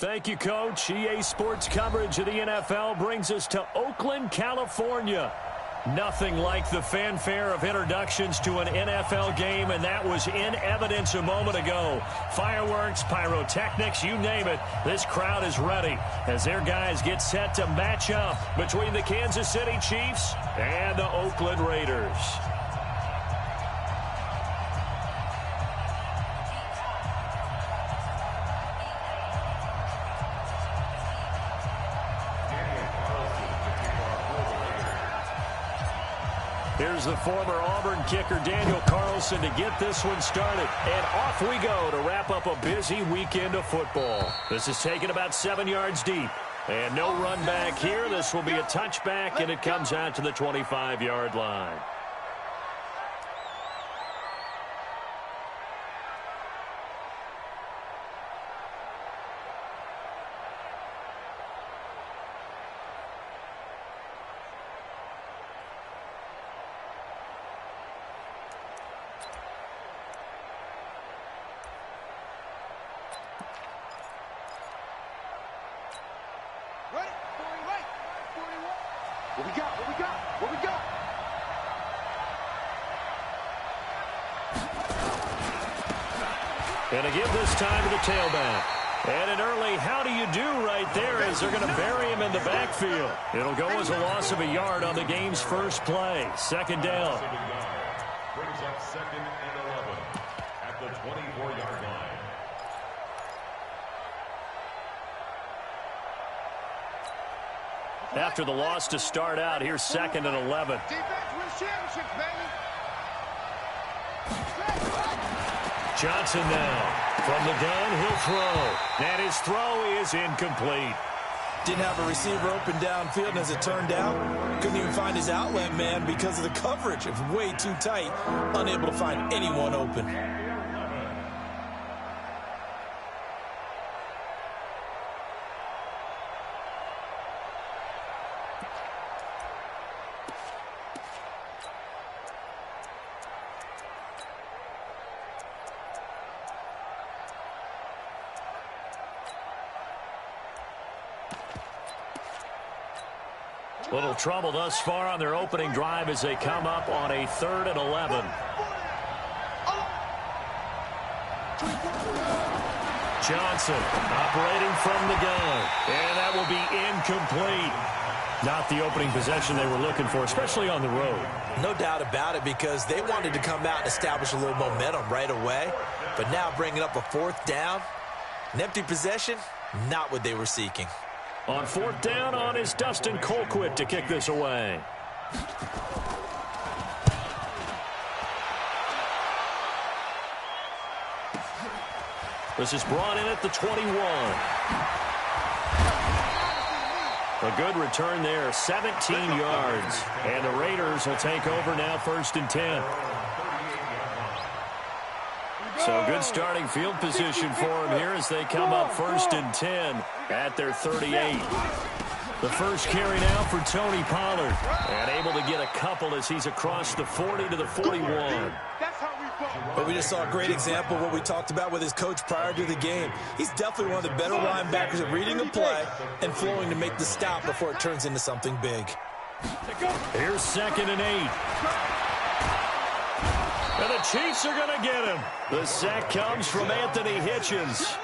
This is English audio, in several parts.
Thank you, Coach. EA Sports coverage of the NFL brings us to Oakland, California. Nothing like the fanfare of introductions to an NFL game, and that was in evidence a moment ago. Fireworks, pyrotechnics, you name it. This crowd is ready as their guys get set to match up between the Kansas City Chiefs and the Oakland Raiders. Here's the former Auburn kicker, Daniel Carlson, to get this one started. And off we go to wrap up a busy weekend of football. This is taken about 7 yards deep. And no run back here. This will be a touchback, and it comes out to the 25-yard line. And to give this time to the tailback. And an early how do you do right there as they're going to bury him in the backfield. It'll go as a loss of a yard on the game's first play. Second down. Brings up 2nd and 11 at the 24-yard line. After the loss to start out, here's 2nd and 11. Defense wins championships, baby. Johnson now from the gun, he'll throw. And his throw is incomplete. Didn't have a receiver open downfield, and as it turned out, couldn't even find his outlet man because of the coverage. It was way too tight, unable to find anyone open. Little trouble thus far on their opening drive as they come up on a 3rd and 11. Johnson operating from the gun. And that will be incomplete. Not the opening possession they were looking for, especially on the road. No doubt about it, because they wanted to come out and establish a little momentum right away. But now bringing up a 4th down, an empty possession, not what they were seeking. On 4th down on is Dustin Colquitt to kick this away. This is brought in at the 21. A good return there, 17 yards. And the Raiders will take over now 1st and 10. So good starting field position for them here as they come up 1st and 10 at their 38. The first carry now for Tony Pollard. And able to get a couple as he's across the 40 to the 41. But we just saw a great example of what we talked about with his coach prior to the game. He's definitely one of the better linebackers at reading a play and flowing to make the stop before it turns into something big. Here's 2nd and 8. And the Chiefs are going to get him. The sack comes from Anthony Hitchens.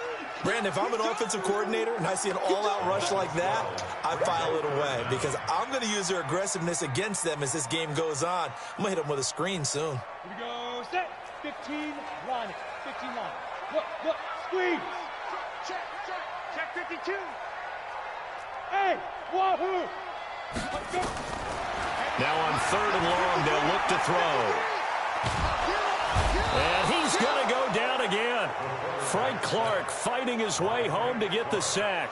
Brandon, if I'm an offensive coordinator and I see an all-out rush like that, I file it away because I'm going to use their aggressiveness against them as this game goes on. I'm going to hit them with a screen soon. Here we go. Set. 15 line. 15 line. Look. Squeeze. Check 52. Hey, wahoo. Let's go. Now on 3rd and long, they'll look to throw. And he's going to go down again. Frank Clark fighting his way home to get the sack.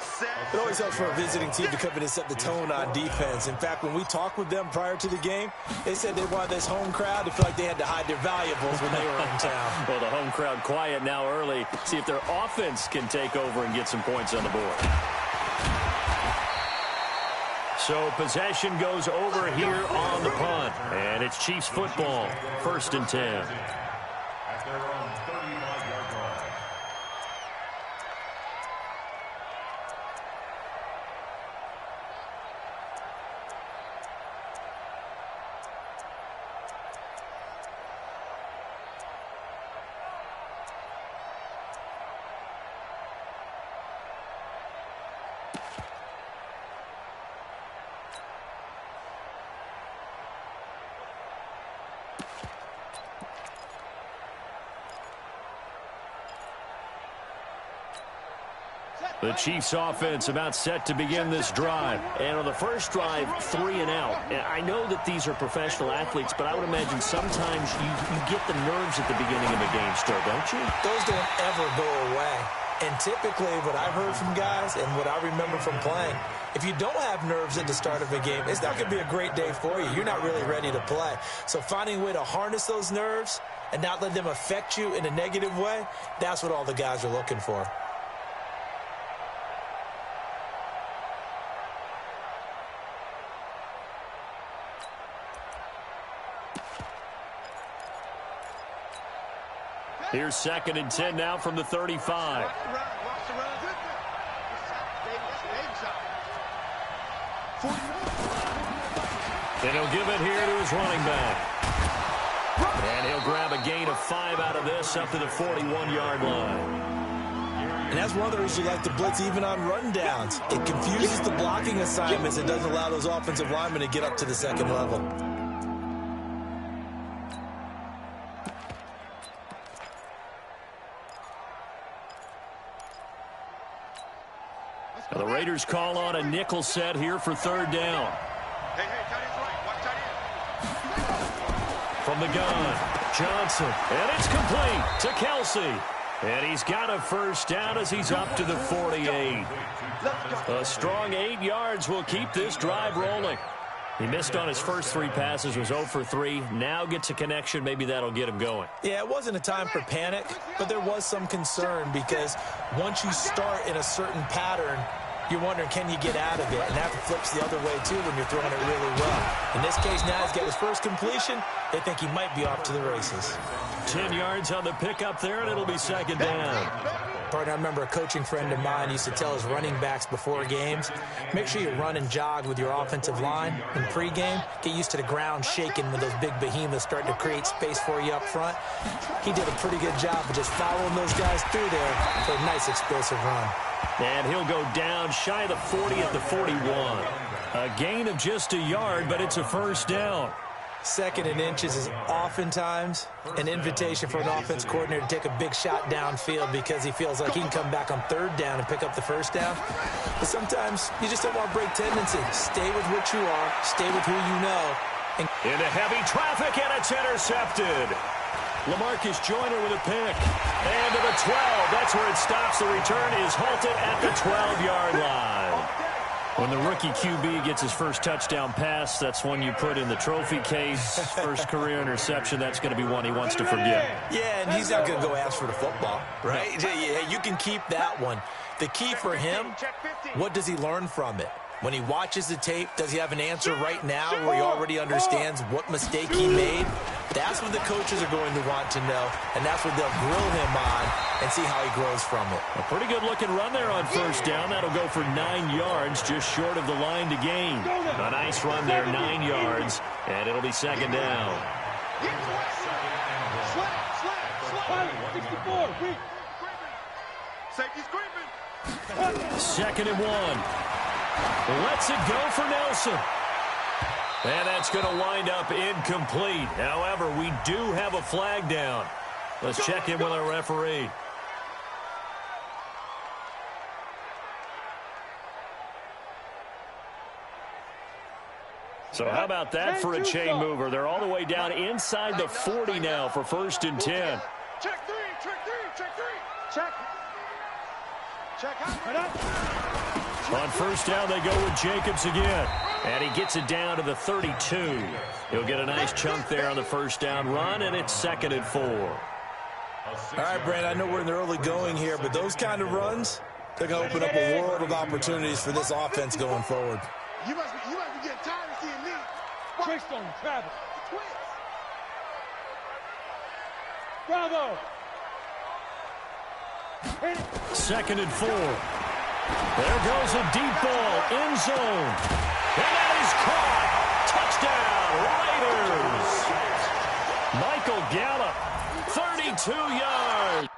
It always helps for a visiting team to come in and set the tone on defense. In fact, when we talked with them prior to the game, they said they wanted this home crowd to feel like they had to hide their valuables when they were in town. Well, the home crowd quiet now early. See if their offense can take over and get some points on the board. So possession goes over here on the punt. And it's Chiefs football. 1st and 10. At their own 35-yard line. The Chiefs offense about set to begin this drive. And on the first drive, 3 and out. And I know that these are professional athletes, but I would imagine sometimes you get the nerves at the beginning of a game still, don't you? Those don't ever go away. And typically what I've heard from guys and what I remember from playing, if you don't have nerves at the start of a game, it's not going to be a great day for you. You're not really ready to play. So finding a way to harness those nerves and not let them affect you in a negative way, that's what all the guys are looking for. Here's 2nd and 10 now from the 35. And he'll give it here to his running back. And he'll grab a gain of 5 out of this up to the 41-yard line. And that's one of the reasons you like to blitz even on run downs. It confuses the blocking assignments. It doesn't allow those offensive linemen to get up to the second level. The Raiders call on a nickel set here for 3rd down. Hey, tight end's right. Watch tight end. From the gun, Johnson. And it's complete to Kelsey. And he's got a 1st down as he's up to the 48. A strong 8 yards will keep this drive rolling. He missed on his first 3 passes, was 0 for 3. Now gets a connection. Maybe that'll get him going. Yeah, it wasn't a time for panic, but there was some concern because once you start in a certain pattern, you're wondering, can you get out of it? And that flips the other way, too, when you're throwing it really well. In this case, now he's got his first completion. They think he might be off to the races. 10 yards on the pickup there, and it'll be 2nd down. Partner, I remember a coaching friend of mine used to tell his running backs before games, make sure you run and jog with your offensive line in pregame. Get used to the ground shaking when those big behemoths start to create space for you up front. He did a pretty good job of just following those guys through there for a nice explosive run. And he'll go down shy of the 40 at the 41. A gain of just a yard, but it's a 1st down. 2nd and inches is oftentimes an invitation for an offense coordinator to take a big shot downfield because he feels like he can come back on 3rd down and pick up the 1st down. But sometimes you just don't want to break tendency. Stay with what you are. Stay with who you know. And into heavy traffic, and it's intercepted. LaMarcus Joyner with a pick. And to the 12. That's where it stops. The return is halted at the 12-yard line. When the rookie QB gets his first touchdown pass, that's one you put in the trophy case. First career interception, that's going to be one he wants to forget. Yeah, and he's not going to go ask for the football, right? Yeah, you can keep that one. The key for him, what does he learn from it? When he watches the tape, does he have an answer right now where he already understands what mistake he made? That's what the coaches are going to want to know, and that's what they'll grill him on and see how he grows from it. A pretty good-looking run there on 1st down. That'll go for 9 yards, just short of the line to gain. A nice run there, 9 yards, and it'll be 2nd down. Safety's creeping. 2nd and 1. Lets it go for Nelson. And that's going to wind up incomplete. However, we do have a flag down. Let's check in with our referee. So how about that for a chain mover? They're all the way down inside the 40 now for 1st and 10. Check 3, check 3, check 3. Check. Check out. On 1st down, they go with Jacobs again. And he gets it down to the 32. He'll get a nice chunk there on the 1st down run, and it's 2nd and 4. All right, Brand, I know we're in the early going here, but those kind of runs, they're going to open up a world of opportunities for this offense going forward. You must be getting tired of seeing me. Tricks on Travis. Bravo. 2nd and 4. There goes a deep ball, end zone. And that is caught. Touchdown, Raiders. Michael Gallup, 32 yards.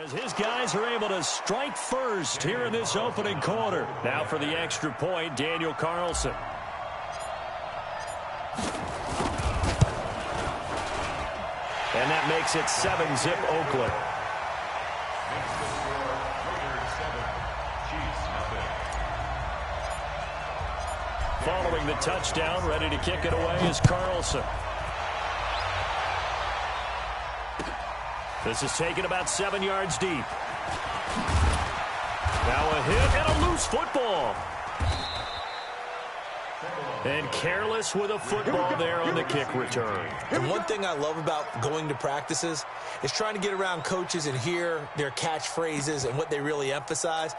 As his guys are able to strike first here in this opening quarter. Now for the extra point, Daniel Carlson. And that makes it 7-zip Oakland. Following the touchdown, ready to kick it away is Carlson. This is taken about 7 yards deep. Now a hit and a loose football. And careless with a football there on the kick return. And one thing I love about going to practices is trying to get around coaches and hear their catchphrases and what they really emphasize.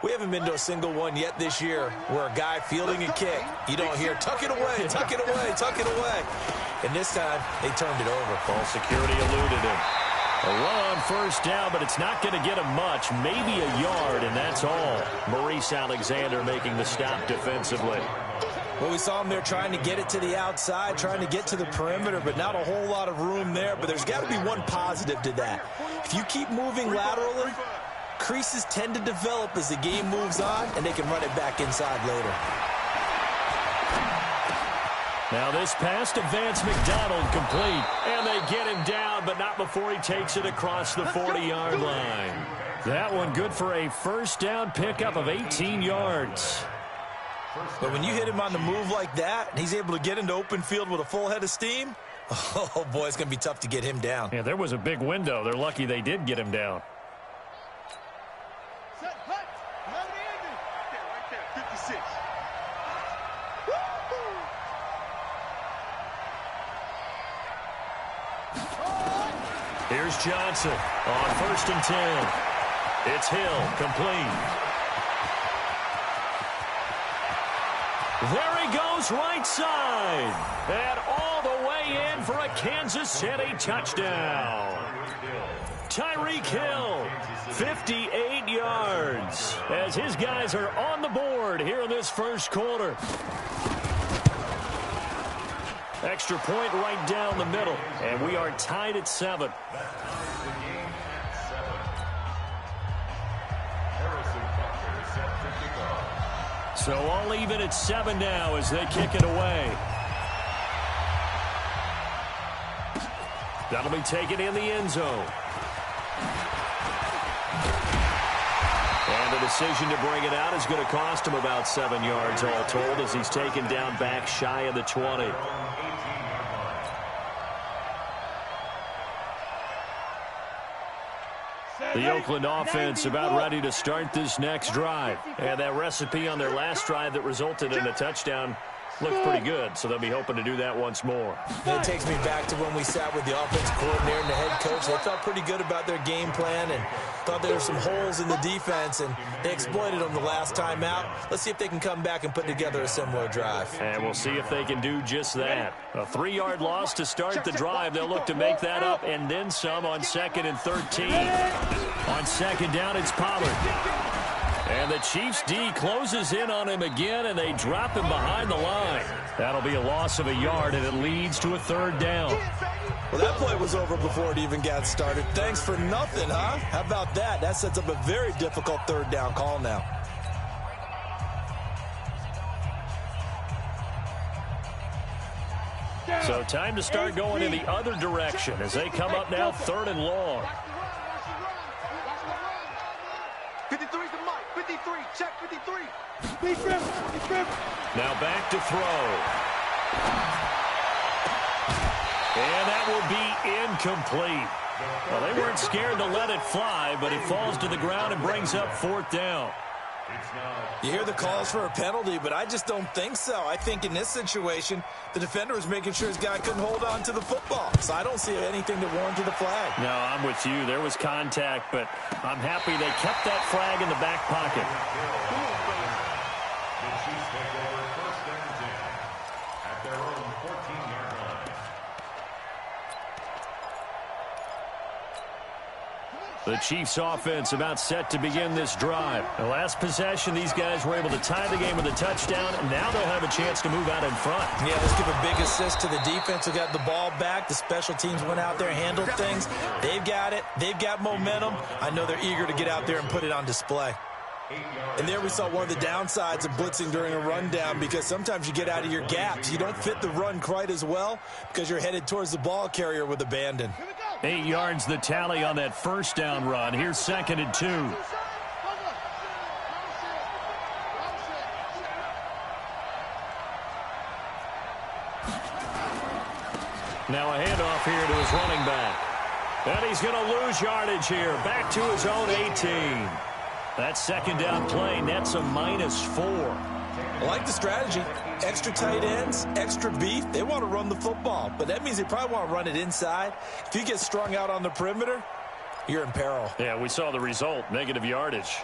We haven't been to a single one yet this year where a guy fielding a kick, you don't hear, tuck it away, tuck it away, tuck it away. And this time, they turned it over. Ball security eluded him. A run on first down, but it's not going to get him much. Maybe a yard, and that's all. Maurice Alexander making the stop defensively. Well, we saw him there trying to get it to the outside, trying to get to the perimeter, but not a whole lot of room there. But there's got to be one positive to that. If you keep moving laterally, creases tend to develop as the game moves on, and they can run it back inside later. Now this pass to Vance McDonald complete. And they get him down, but not before he takes it across the 40-yard line. That one good for a first down pickup of 18 yards. But when you hit him on the move like that, and he's able to get into open field with a full head of steam, oh, boy, it's going to be tough to get him down. Yeah, there was a big window. They're lucky they did get him down. Right there, 56. Here's Johnson on 1st and 10. It's Hill, complete. There he goes, right side. And all the way in for a Kansas City touchdown. Tyreek Hill, 58 yards, as his guys are on the board here in this first quarter. Extra point right down the middle, and we are tied at 7. So all even at 7 now as they kick it away. That'll be taken in the end zone. And the decision to bring it out is going to cost him about 7 yards all told as he's taken down back shy of the 20. The Oakland offense about ready to start this next drive. And that recipe on their last drive that resulted in a touchdown looked pretty good, so they'll be hoping to do that once more. It takes me back to when we sat with the offense coordinator and the head coach. They felt pretty good about their game plan and thought there were some holes in the defense, and they exploited them the last time out. Let's see if they can come back and put together a similar drive. And we'll see if they can do just that. A 3-yard loss to start the drive. They'll look to make that up and then some on 2nd and 13. On 2nd down, it's Pollard. And the Chiefs D closes in on him again, and they drop him behind the line. That'll be a loss of a yard, and it leads to a 3rd down. Well, that play was over before it even got started. Thanks for nothing, huh? How about that? That sets up a very difficult 3rd down call now. So time to start going in the other direction as they come up now 3rd and long. 53's the mic. 53. Check 53. Now back to throw. And that will be incomplete. Well, they weren't scared to let it fly, but it falls to the ground and brings up 4th down. You hear the calls for a penalty, but I just don't think so. I think in this situation, the defender was making sure his guy couldn't hold on to the football. So I don't see anything that warranted a flag. No, I'm with you. There was contact, but I'm happy they kept that flag in the back pocket. The Chiefs take over 1st and 10 at their own 14-yard line. The Chiefs offense about set to begin this drive. The last possession, these guys were able to tie the game with a touchdown, and now they'll have a chance to move out in front. Yeah, let's give a big assist to the defense who got the ball back. The special teams went out there, handled things. They've got it. They've got momentum. I know they're eager to get out there and put it on display. And there we saw one of the downsides of blitzing during a rundown, because sometimes you get out of your gaps. You don't fit the run quite as well because you're headed towards the ball carrier with abandon. 8 yards the tally on that first down run. Here's 2nd and 2. Now a handoff here to his running back. And he's going to lose yardage here. Back to his own 18. That second down play nets a -4. I like the strategy. Extra tight ends, extra beef. They want to run the football, but that means they probably want to run it inside. If you get strung out on the perimeter, you're in peril. Yeah, we saw the result, negative yardage.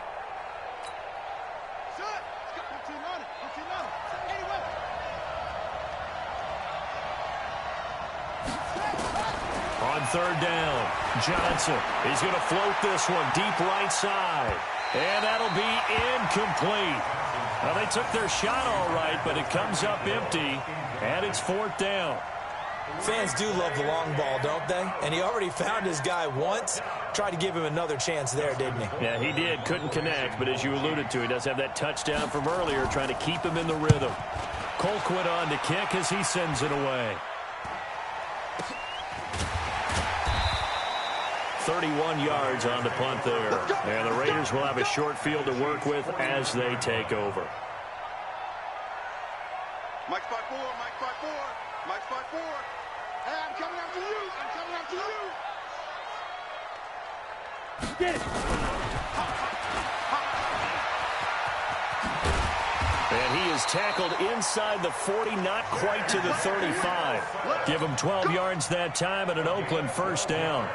On 3rd down, Johnson. He's going to float this one deep right side. And that'll be incomplete. Well, they took their shot all right, but it comes up empty, and it's 4th down. Fans do love the long ball, don't they? And he already found his guy once. Tried to give him another chance there, didn't he? Yeah, he did. Couldn't connect, but as you alluded to, he does have that touchdown from earlier, trying to keep him in the rhythm. Colquitt on to kick as he sends it away. 31 yards on the punt there. And the Raiders will have a short field to work with as they take over. Mike spot 4, Mike spot 4, Mike spot 4. Hey, I'm coming after you. I'm coming after you. Get it. And he is tackled inside the 40, not quite to the 35. Give him 12 yards that time and an Oakland first down.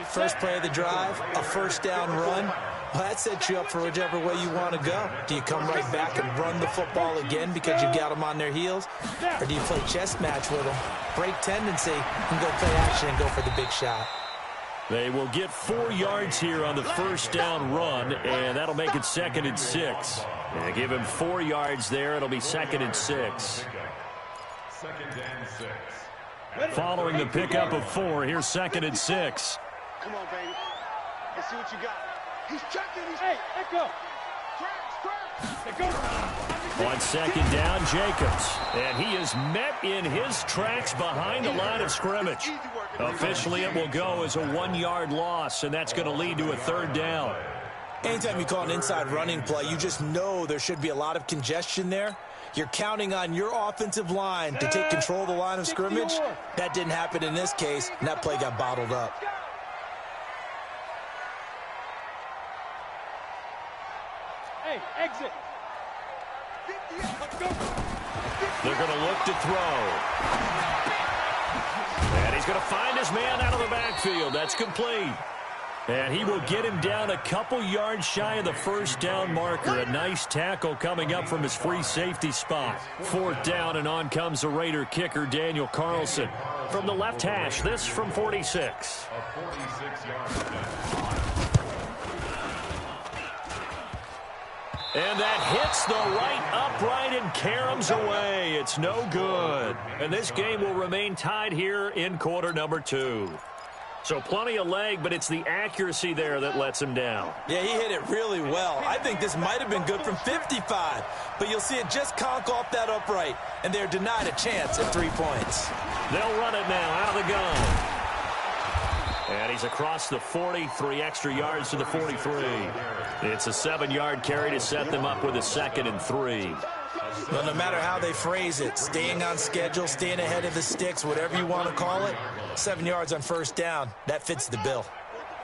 First play of the drive, a first down run. Well, that sets you up for whichever way you want to go. Do you come right back and run the football again because you've got them on their heels? Or do you play chess match with them, break tendency, and go play action and go for the big shot? They will get 4 yards here on the first down run, and that'll make it 2nd and 6. And give him 4 yards there. It'll be 2nd and 6. 2nd and 6. Following the pickup of 4, here's 2nd and 6. Come on, baby. Let's see what you got. He's checking. Hey, let go. Let go. On 2nd down, Jacobs. And he is met in his tracks behind the line of scrimmage. Officially, it will go as a 1-yard loss, and that's going to lead to a 3rd down. Anytime you call an inside running play, you just know there should be a lot of congestion there. You're counting on your offensive line to take control of the line of scrimmage. That didn't happen in this case, and that play got bottled up. Hey, exit. They're going to look to throw. And he's going to find his man out of the backfield. That's complete. And he will get him down a couple yards shy of the first down marker. A nice tackle coming up from his free safety spot. 4th down, and on comes the Raider kicker, Daniel Carlson. From the left hash, this from 46. A 46-yard And that hits the right upright and caroms away. It's no good. And this game will remain tied here in quarter number 2. So plenty of leg, but it's the accuracy there that lets him down. Yeah, he hit it really well. I think this might have been good from 55, but you'll see it just conk off that upright, and they're denied a chance at 3 points. They'll run it now out of the gun. And he's across the 40, 3 extra yards to the 43. It's a 7-yard carry to set them up with a 2nd and 3. Well, no matter how they phrase it, staying on schedule, staying ahead of the sticks, whatever you want to call it, 7 yards on first down, that fits the bill.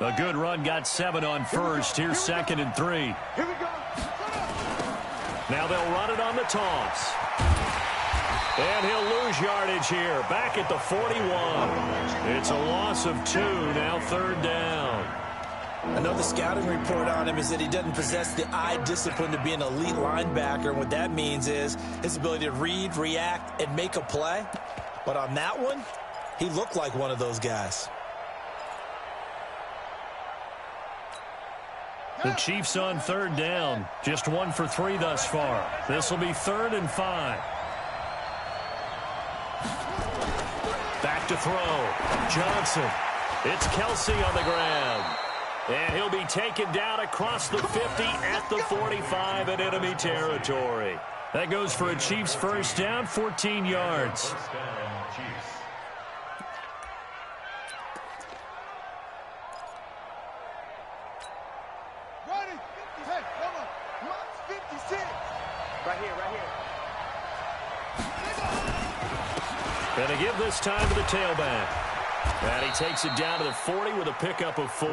A good run got 7 on first. Here's 2nd and 3. Here we go. Now they'll run it on the toss. And he'll lose yardage here. Back at the 41. It's a loss of 2, now 3rd down. Another scouting report on him is that he doesn't possess the eye discipline to be an elite linebacker. And what that means is his ability to read, react, and make a play. But on that one, he looked like one of those guys. The Chiefs on third down. Just 1 for 3 thus far. This will be 3rd and 5. Back to throw. Johnson. It's Kelsey on the ground. And he'll be taken down across the 50 at the 45 in enemy territory. That goes for a Chiefs first down, 14 yards. First down, Chiefs. Ready? Hey, come on. Mark's 56. Right here, right here. And to give this time to the tailback. And he takes it down to the 40 with a pickup of 4.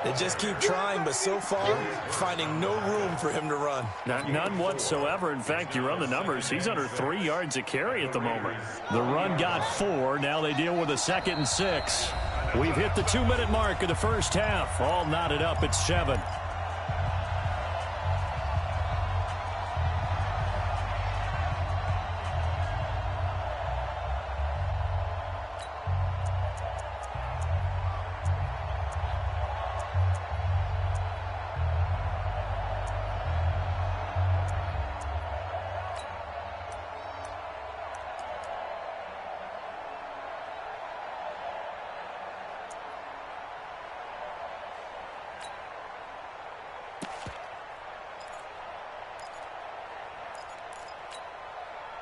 They just keep trying, but so far, finding no room for him to run. None whatsoever. In fact, you run the numbers. He's under 3 yards a carry at the moment. The run got 4. Now they deal with a 2nd and 6. We've hit the 2-minute mark of the first half. All knotted up at 7.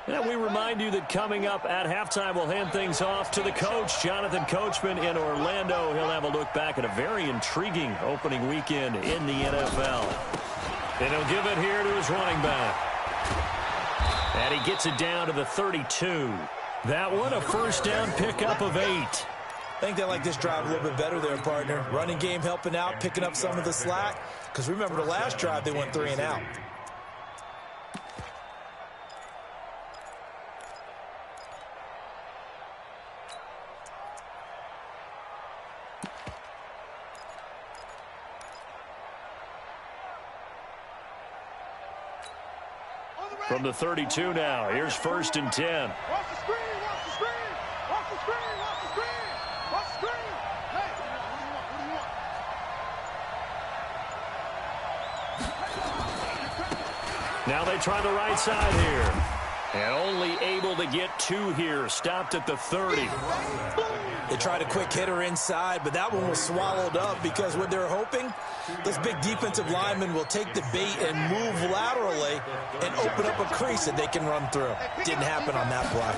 And we remind you that coming up at halftime, we'll hand things off to the coach, Jonathan Coachman in Orlando. He'll have a look back at a very intriguing opening weekend in the NFL. And he'll give it here to his running back. And he gets it down to the 32. That one, a first down pickup of 8. I think they like this drive a little bit better there, partner. Running game helping out, picking up some of the slack. Because remember, the last drive, they went 3 and out. From the 32 now, here's 1st and 10. Watch the screen, watch the screen. Watch the screen, watch the screen. Watch the screen. Hey, what do you want? Now they try the right side here. And only able to get 2 here. Stopped at the 30. They tried a quick hitter inside, but that one was swallowed up because what they're hoping, this big defensive lineman will take the bait and move laterally and open up a crease that they can run through. Didn't happen on that play.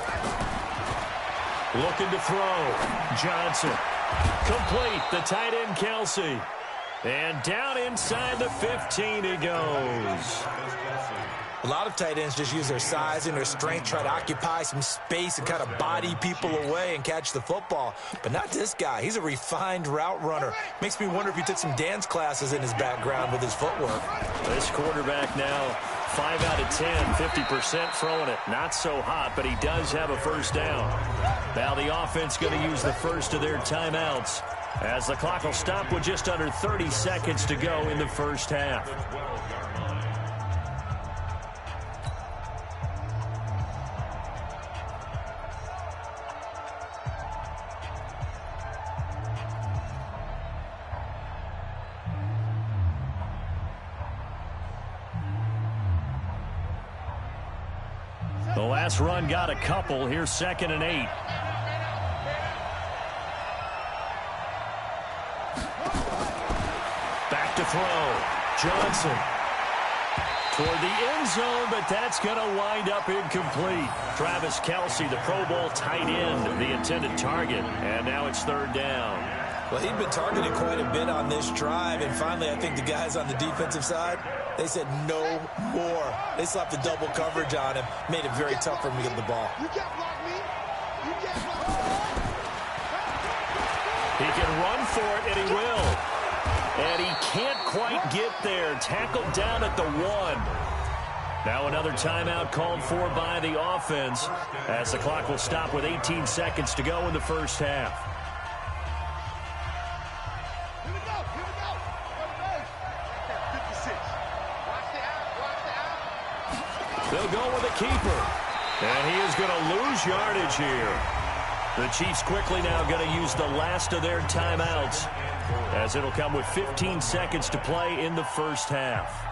Looking to throw. Johnson. Complete. The tight end, Kelsey. And down inside the 15 he goes. A lot of tight ends just use their size and their strength, try to occupy some space and kind of body people away and catch the football. But not this guy. He's a refined route runner. Makes me wonder if he took some dance classes in his background with his footwork. This quarterback now 5 out of 10, 50% throwing it. Not so hot, but he does have a first down. Now the offense going to use the first of their timeouts as the clock will stop with just under 30 seconds to go in the first half. The last run got a couple. Here's 2nd and 8. Back to throw. Johnson. Toward the end zone, but that's going to wind up incomplete. Travis Kelsey, the Pro Bowl tight end, the intended target. And now it's 3rd down. Well, he'd been targeted quite a bit on this drive, and finally I think the guys on the defensive side, they said no more. They slapped the double coverage on him, made it very tough for him to get the ball. You can't block me. You can't block me. He can run for it, and he will. And he can't quite get there. Tackled down at the 1. Now another timeout called for by the offense as the clock will stop with 18 seconds to go in the first half. Here we go. Here we go. 56. Watch the out. Watch the out. They'll go with the keeper. And he is going to lose yardage here. The Chiefs quickly now going to use the last of their timeouts, as it'll come with 15 seconds to play in the first half.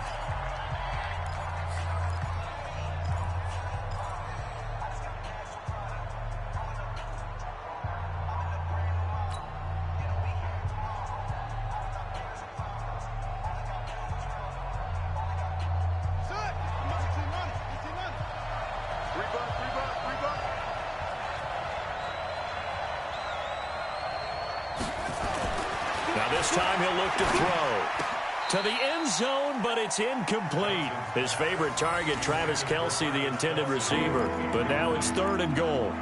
This time he'll look to throw to the end zone, but it's incomplete. His favorite target, Travis Kelce, the intended receiver. But now it's 3rd and goal.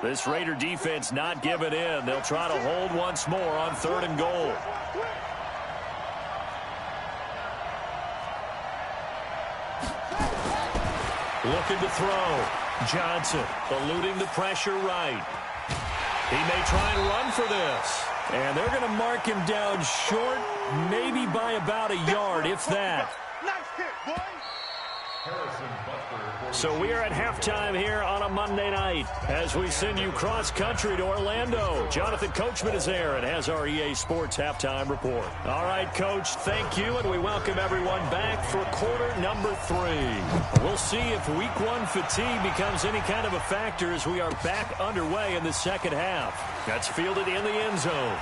This Raider defense not giving in. They'll try to hold once more on 3rd and goal. Looking to throw. Johnson eluding the pressure right. He may try and run for this. And they're going to mark him down short, maybe by about a yard, if that. Nice hit, boy. So we are at halftime here on a Monday night as we send you cross-country to Orlando. Jonathan Coachman is there and has our EA Sports halftime report. All right, Coach, thank you, and we welcome everyone back for quarter number 3. We'll see if week 1 fatigue becomes any kind of a factor as we are back underway in the second half. That's fielded in the end zone.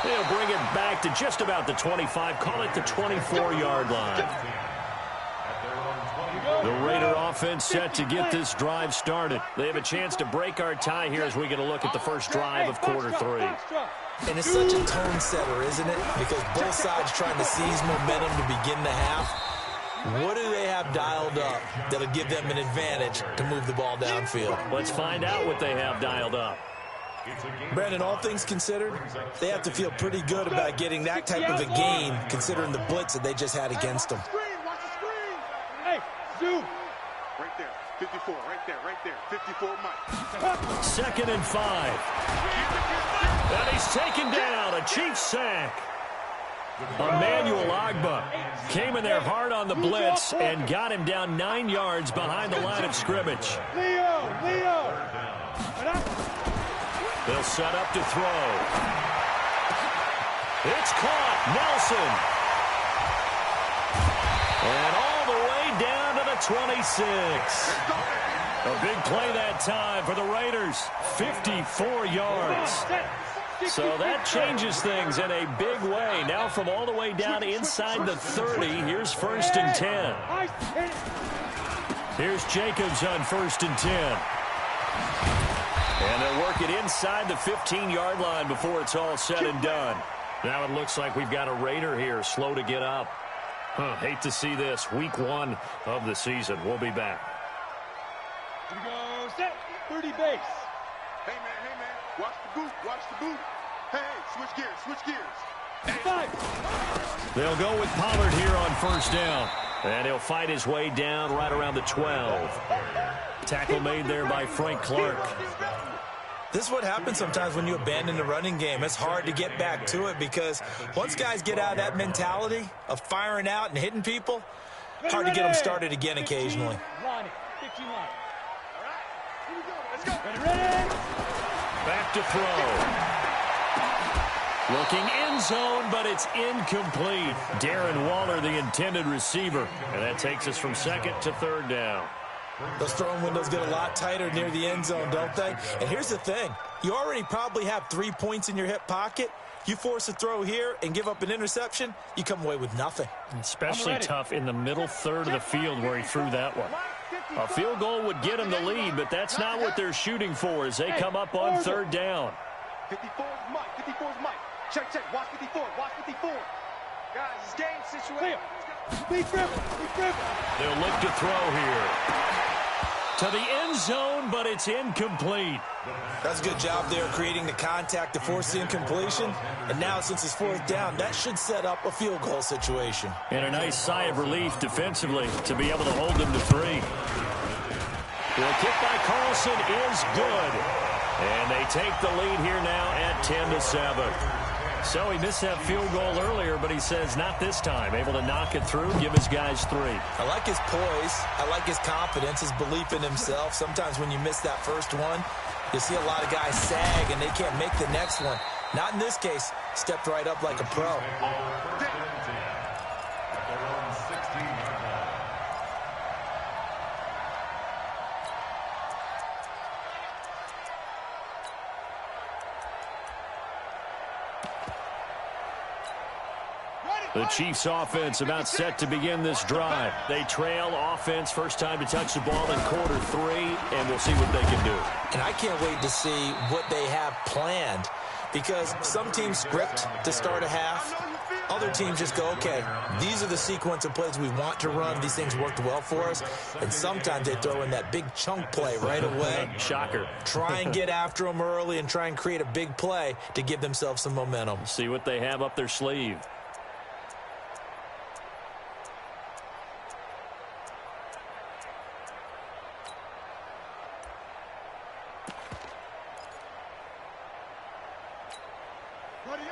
They'll bring it back to just about the 25, call it the 24-yard line. The Raider offense set to get this drive started. They have a chance to break our tie here as we get a look at the first drive of quarter 3. And it's such a tone setter, isn't it? Because both sides trying to seize momentum to begin the half. What do they have dialed up that'll give them an advantage to move the ball downfield? Let's find out what they have dialed up. Brandon, all things considered, they have to feel pretty good about getting that type of a gain considering the blitz that they just had against them. Right there, 54, right there, 54, Mike. 2nd and 5. And he's taken down, a Chiefs sack. Emmanuel Ogbah came in there hard on the blitz and got him down 9 yards behind the line of scrimmage. Leo. They'll set up to throw. It's caught, Nelson. And all the way down to the 26. A big play that time for the Raiders. 54 yards. So that changes things in a big way. Now from all the way down inside the 30, here's 1st and 10. Here's Jacobs on 1st and 10. And they'll work it inside the 15-yard line before it's all said and done. Now it looks like we've got a Raider here slow to get up. Hate to see this. Week 1 of the season. We'll be back. Here we go, set, 30 base. Hey, man, watch the boot. Hey, switch gears. Hey. They'll go with Pollard here on 1st down. And he'll fight his way down right around the 12. Tackle made there by Frank Clark. This is what happens sometimes when you abandon the running game. It's hard to get back to it because once guys get out of that mentality of firing out and hitting people, hard to get them started again occasionally. Back to throw. Looking end zone, but it's incomplete. Darren Waller, the intended receiver. And that takes us from 2nd to 3rd down. Those throwing windows get a lot tighter near the end zone, don't they? And here's the thing. You already probably have 3 points in your hip pocket. You force a throw here and give up an interception, you come away with nothing. Especially tough in the middle third of the field where he threw that one. A field goal would get them the lead, but that's not what they're shooting for as they come up on 3rd down. 54 is Mike. Check. Watch 54. Guys, it's game situation. Be driven. They'll look to throw here. To the end zone, but it's incomplete. That's a good job there creating the contact to force the incompletion. And now since it's 4th down, that should set up a field goal situation. And a nice sigh of relief defensively to be able to hold them to 3. The kick by Carlson is good. And they take the lead here now at 10-7. So he missed that field goal earlier, but he says not this time. Able to knock it through, give his guys 3. I like his poise. I like his confidence, his belief in himself. Sometimes when you miss that first one, you see a lot of guys sag and they can't make the next one. Not in this case. Stepped right up like a pro. The Chiefs offense about set to begin this drive. They trail offense, first time to touch the ball in quarter 3, and we'll see what they can do. And I can't wait to see what they have planned, because some teams script to start a half. Other teams just go, okay, these are the sequence of plays we want to run. These things worked well for us. And sometimes they throw in that big chunk play right away. Shocker. Try and get after them early and try and create a big play to give themselves some momentum. See what they have up their sleeve.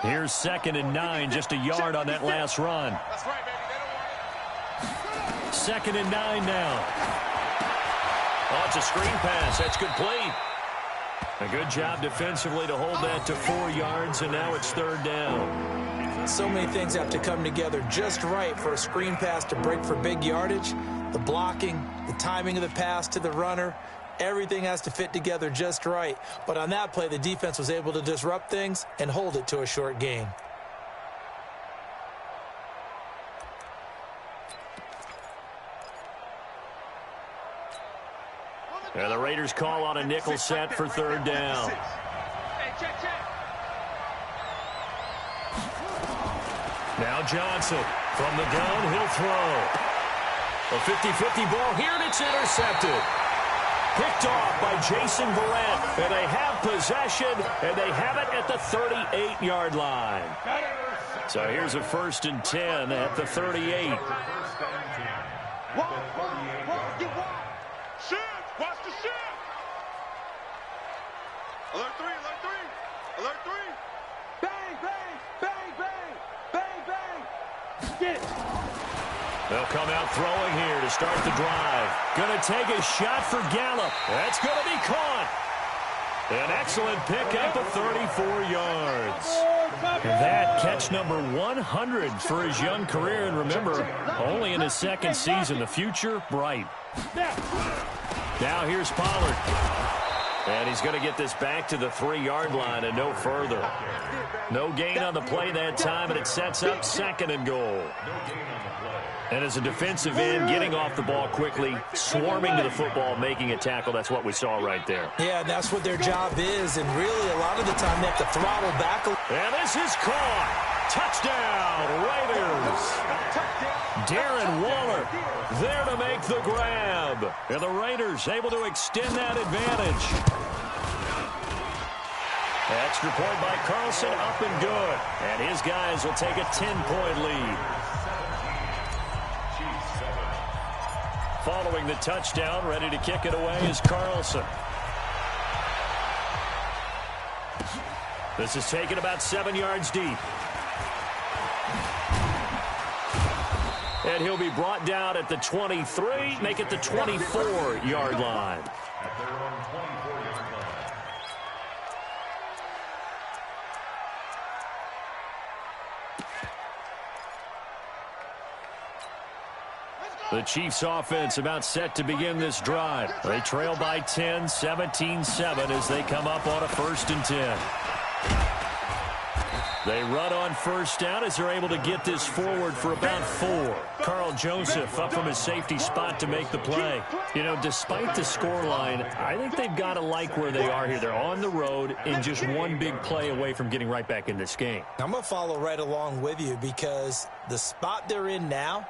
Here's 2nd and 9, just a yard on that last run. That's right, baby. They don't want it. 2nd and 9 now. Oh, it's a screen pass. That's complete. A good job defensively to hold that to 4 yards, and now it's 3rd down. So many things have to come together just right for a screen pass to break for big yardage. The blocking, the timing of the pass to the runner, everything has to fit together just right. But on that play, the defense was able to disrupt things and hold it to a short gain. And the Raiders call on a nickel set for 3rd down. Now Johnson from the gun, he'll throw. A 50-50 ball here, and it's intercepted. Picked off by Jason Verrett, and they have possession, and they have it at the 38-yard line. So here's a 1st and 10 at the 38. Get wide. Shift. Watch the shift. Alert 3. Alert 3. Alert 3. Bang, bang, bang, bang, bang, bang. Get it. They'll come out throwing here to start the drive. Going to take a shot for Gallup. That's going to be caught. An excellent pickup of 34 yards. And that catch number 100 for his young career. And remember, only in his 2nd season. The future, bright. Now here's Pollard. And he's going to get this back to the 3-yard line and no further. No gain on the play that time, and it sets up 2nd and goal. And as a defensive end, getting off the ball quickly, swarming to the football, making a tackle, that's what we saw right there. Yeah, and that's what their job is, and really a lot of the time they have to throttle back. And this is caught. Touchdown, Raiders. Darren Waller there to make the grab. And the Raiders able to extend that advantage. Extra point by Carlson, up and good. And his guys will take a 10-point lead. Following the touchdown, ready to kick it away is Carlson. This is taken about 7 yards deep. And he'll be brought down at the 23, make it the 24-yard line. At their own 24-yard line. The Chiefs offense about set to begin this drive. They trail by 10, 17-7 as they come up on a 1st and 10. They run on 1st down as they're able to get this forward for about 4. Carl Joseph up from his safety spot to make the play. You know, despite the scoreline, I think they've got to like where they are here. They're on the road and just one big play away from getting right back in this game. I'm going to follow right along with you because the spot they're in now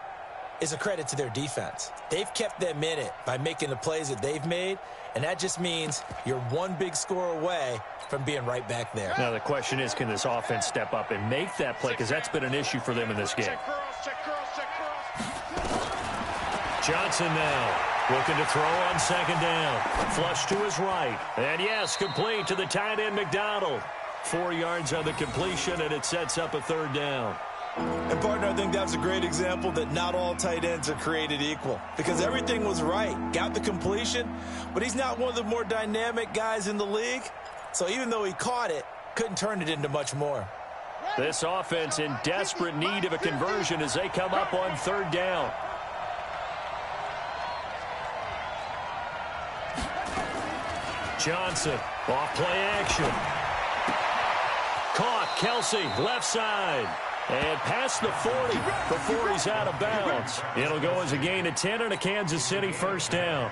is a credit to their defense. They've kept them in it by making the plays that they've made, and that just means you're one big score away from being right back there. Now the question is, can this offense step up and make that play? Because that's been an issue for them in this game. Check curls, check curls. Johnson now looking to throw on 2nd down. Flush to his right. And yes, complete to the tight end McDonald. 4 yards on the completion, and it sets up a 3rd down. And, partner, I think that was a great example that not all tight ends are created equal because everything was right. Got the completion, but he's not one of the more dynamic guys in the league. So even though he caught it, couldn't turn it into much more. This offense in desperate need of a conversion as they come up on 3rd down. Johnson, off play action. Caught, Kelsey, left side. And past the 40 before he's out of bounds. It'll go as a gain of 10 and a Kansas City 1st down.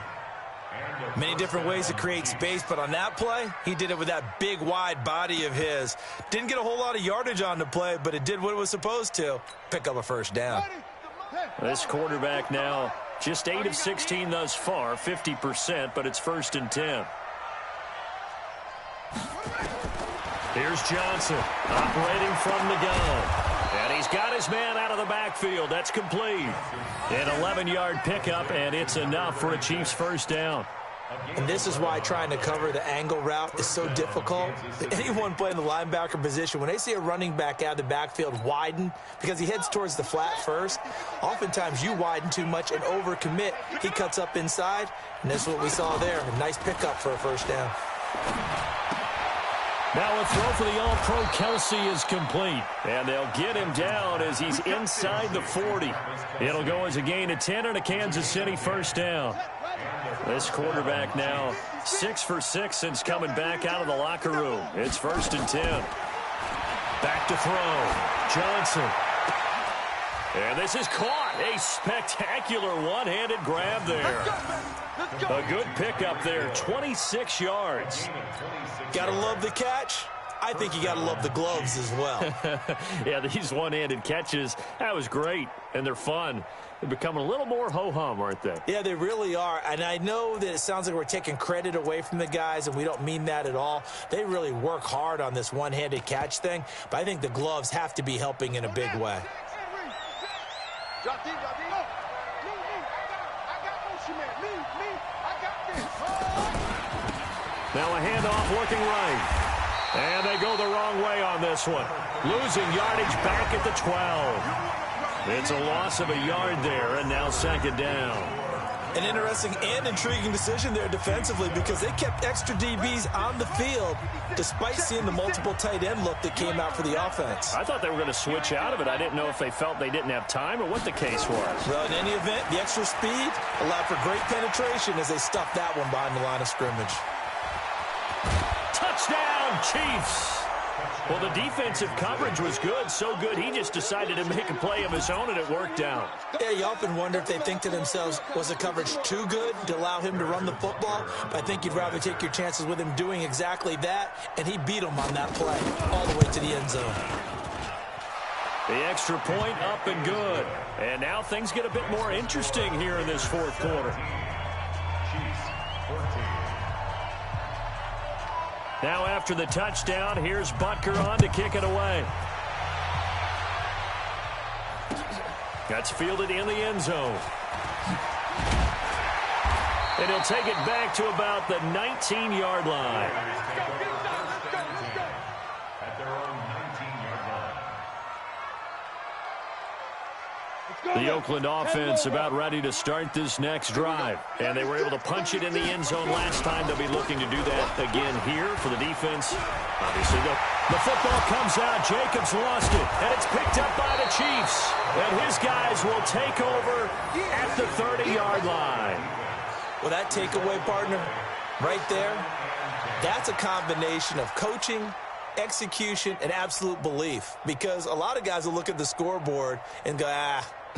Many different ways to create space, but on that play, he did it with that big, wide body of his. Didn't get a whole lot of yardage on the play, but it did what it was supposed to. Pick up a 1st down. This quarterback now just 8 of 16 thus far, 50%, but it's 1st and 10. Here's Johnson, operating from the gun. And he's got his man out of the backfield. That's complete. An 11-yard pickup, and it's enough for a Chiefs 1st down. And this is why trying to cover the angle route is so difficult. Anyone playing the linebacker position, when they see a running back out of the backfield widen because he heads towards the flat first, oftentimes you widen too much and overcommit. He cuts up inside, and that's what we saw there. A nice pickup for a 1st down. Now a throw for the All-Pro Kelsey is complete. And they'll get him down as he's inside the 40. It'll go as a gain of 10 and a Kansas City 1st down. This quarterback now 6 for 6 since coming back out of the locker room. It's 1st and 10. Back to throw. Johnson. And this is caught. A spectacular one-handed grab there. A good pickup there, 26 yards. Gotta love the catch. I think you gotta love the gloves as well. Yeah, these one-handed catches, that was great, and they're fun. They're becoming a little more ho-hum, aren't they? Yeah, they really are. And I know that it sounds like we're taking credit away from the guys, and we don't mean that at all. They really work hard on this one-handed catch thing, but I think the gloves have to be helping in a big way. Now a handoff looking right. And they go the wrong way on this one. Losing yardage back at the 12. It's a loss of a yard there, and now 2nd down. An interesting and intriguing decision there defensively because they kept extra DBs on the field despite seeing the multiple tight end look that came out for the offense. I thought they were going to switch out of it. I didn't know if they felt they didn't have time or what the case was. Well, in any event, the extra speed allowed for great penetration as they stuffed that one behind the line of scrimmage. Touchdown, Chiefs! Well, the defensive coverage was good, so good he just decided to make a play of his own, and it worked out. Yeah, you often wonder if they think to themselves, was the coverage too good to allow him to run the football? But I think you'd rather take your chances with him doing exactly that, and he beat him on that play all the way to the end zone. The extra point up and good. And now things get a bit more interesting here in this 4th quarter. Now after the touchdown, here's Butker on to kick it away. That's fielded in the end zone. And he'll take it back to about the 19-yard line. At their own 19-yard line. The Oakland offense about ready to start this next drive. And they were able to punch it in the end zone last time. They'll be looking to do that again here for the defense. Obviously, the football comes out. Jacobs lost it. And it's picked up by the Chiefs. And his guys will take over at the 30-yard line. Well, that takeaway, partner, right there, that's a combination of coaching, execution, and absolute belief. Because a lot of guys will look at the scoreboard and go,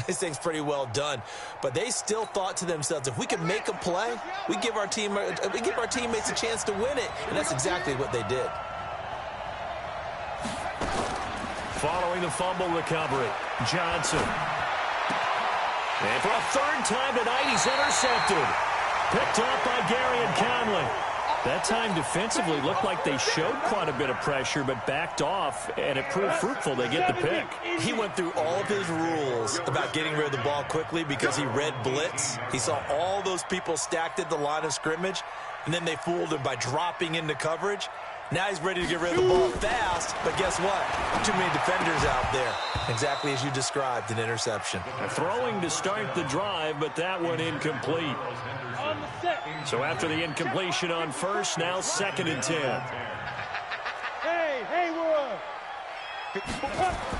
this thing's pretty well done. But they still thought to themselves, if we can make a play, we give our teammates a chance to win it. And that's exactly what they did. Following the fumble recovery, Johnson. And for a 3rd time tonight, he's intercepted. Picked up by Gary and Conley. That time defensively looked like they showed quite a bit of pressure, but backed off, and it proved fruitful. They get the pick. He went through all of his rules about getting rid of the ball quickly because he read blitz. He saw all those people stacked at the line of scrimmage, and then they fooled him by dropping into coverage. Now he's ready to get rid of the ball fast, but guess what? Too many defenders out there. Exactly as you described, an interception. Throwing to start the drive, but that one incomplete. So after the incompletion on first, now 2nd and 10. Hey, we're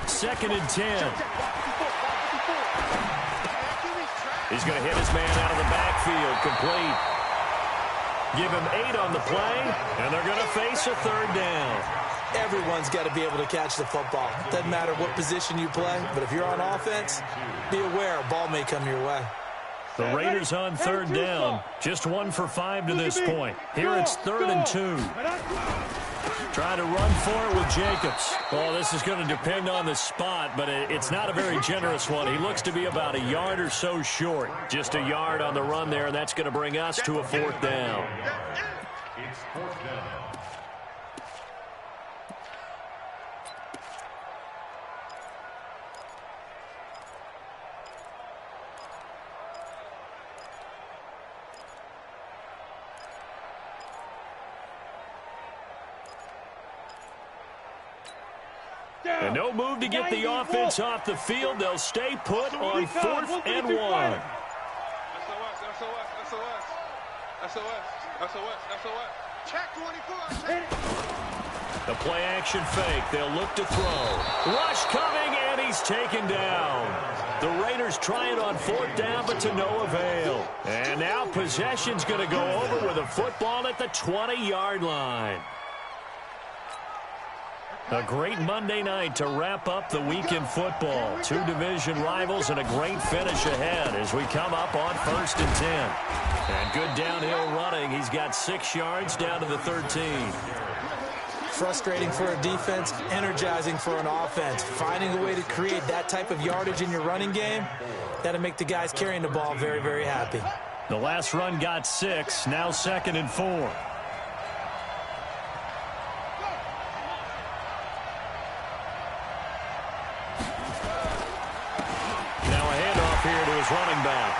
2nd and 10. He's going to hit his man out of the backfield, complete. Give him 8 on the play, and they're going to face a 3rd down. Everyone's got to be able to catch the football. Doesn't matter what position you play, but if you're on offense, be aware a ball may come your way. The Raiders on 3rd down. Just 1 for 5 to this point. Here it's 3rd and 2. Trying to run for it with Jacobs. Well, this is going to depend on the spot, but it's not a very generous one. He looks to be about a yard or so short. Just a yard on the run there, and that's going to bring us to a 4th down. It's 4th down. And no move to get the offense off the field. They'll stay put on 4th and 1. Check 24. The play action fake. They'll look to throw. Rush coming, and he's taken down. The Raiders try it on 4th down, but to no avail. And now possession's going to go over with a football at the 20-yard line. A great Monday night to wrap up the week in football. 2 division rivals and a great finish ahead as we come up on 1st and 10. And good downhill running. He's got 6 yards down to the 13. Frustrating for a defense, energizing for an offense. Finding a way to create that type of yardage in your running game, that'll make the guys carrying the ball very, very happy. The last run got 6. Now 2nd and 4. Running back.